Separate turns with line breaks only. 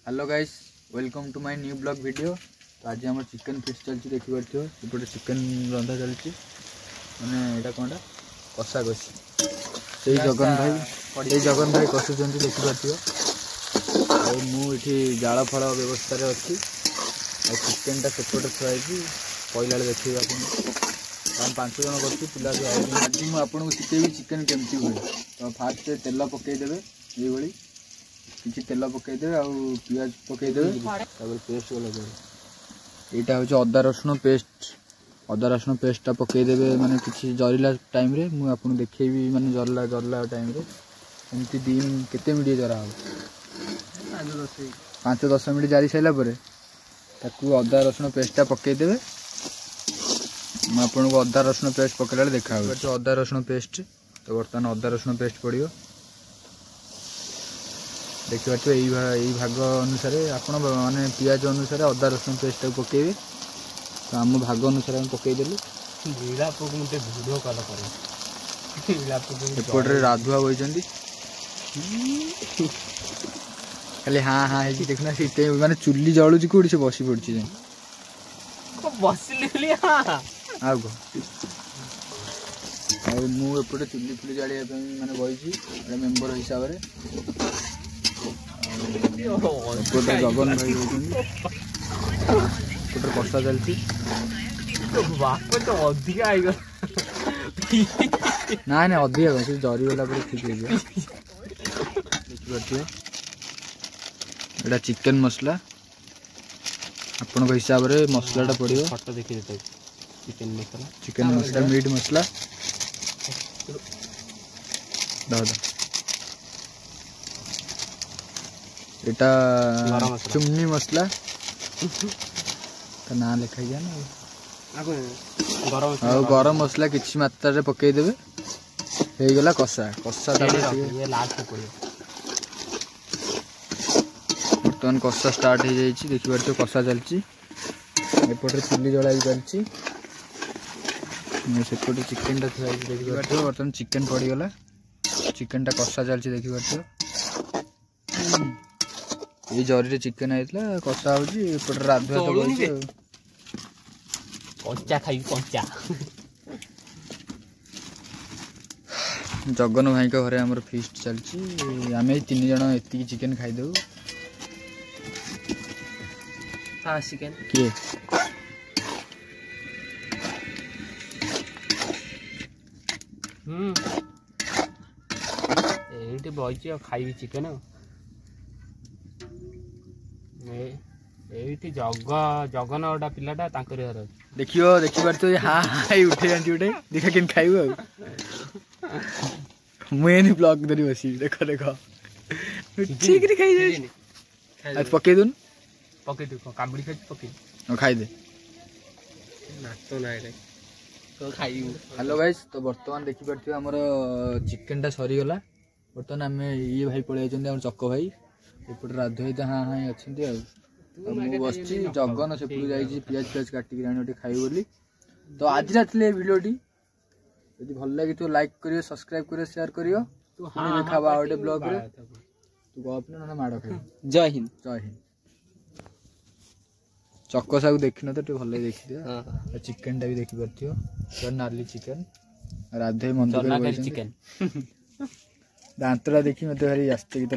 Hello guys, welcome to my new blog video. तो आज आम चिकेन फिश चलती देखी पार्थ सेपटे चिकेन रंधा चलती मैंने यहाँ कौन कषा कषी से जगन भाई कषुच्च देखी पार्थ मुझे जाल फल व्यवस्था अच्छी चिकेनटा सेपटे थी पहला देखिए आप 5 जन कर पिला आज मुझे शिखेबी चिकेन केमती हुए। तो फास्ट तेल पकईदे ये किसी तेल पकईदे आ पियाज पकईदे पेस्ट यहाँ हूँ अदा रसुण पेस्टा पकईदे माने किसी जरिला टाइम रे मुझे आपको देखेबी माने जरला टाइम रे एमती दिन केते मिनट जरा हो 5-10 मिनट जारी सारापर अदा रसुण पेस्टा पकईदे मुझे आपको अदा रसुण पेस्ट पकड़ा देखा अदा रसुण पेस्ट। तो बर्तमान अदा रसुण पेस्ट पड़ो देखिए यही भाग अनुसार आप माने पियाज अनुसार अदा रसुण पेस्ट पकईबे। तो आम भाग अनुसार आम पकईदेलु एपटे राधुआ बही खाली हाँ हाँ देखना सीटे माने चुली जलुची कौटी से बसी पड़ी मुझे चुली फुली जालिया माने बही मेम्बर हिसाब से जगन भाई कषा चलती ना ना अधिका कौन जरीगला ठीक है देखिए यहाँ चिकेन मसला आपण हिसाब से मसलाटा पड़ो फटो देखिए चिकेन मसला मीट मसला यहाँ चुमनी मसला ना लिखा गया ना गरम मसला किसी मात्रा पकईदेवे हो गला कषा बर्तमान कषा स्टार्ट हो जाए देखी पार्थ कषा चलती एपटे चुली जलाई चलती सेपटे चिकेन टा थी देखी पार्थ बर्तमान चिकेन पड़गला चिकेन टा कषा चलती देखी पार्थ ये जरी चिकेन आइतला कषा होपटे राधुआ
कंचा खाई कंचा
जगन भाई का घरे हमर फीस्ट चलची आम 3 जन एति चिकेन खाईदेव।
हाँ चिकेन
किए
ये बही खाई चिकेन ये जगन गोटा पिलाटा घर
देखियो देखी पार्थ हाँ हाँ उठे जाती गोटे देखा कि खाइबू मुझे ब्लॉग धरी बस देख देख ठीक खाई पकई दून
पकई कामुड़ी खाई पकई
खाईदे
तो ना तो खाई।
हेलो गाइस, तो बर्तमान देखी पार्थ आमर चिकेन टा सरीगला बर्तमान आम ये भाई पलि चक भाई एपटे राधु भाई तो हाँ हाँ अच्छा मुझे बस जगन से पियाज पियाज काटिक खाई बोली। तो आज रात भिडियोटी यदि भल लगी तो लाइक करियो सब्सक्राइब करियो शेयर करियो देखा गोटे ब्लॉग रे तू गप ना माड़ खाई।
जय हिंद
जय हिंद। चकसा को देखी न तो भल देखी दिया चिकेन टा भी देखी पार्थ नाली चिकेन राधे मंदिर चिकेन दांतटा देखी मत भारी आश्चर्य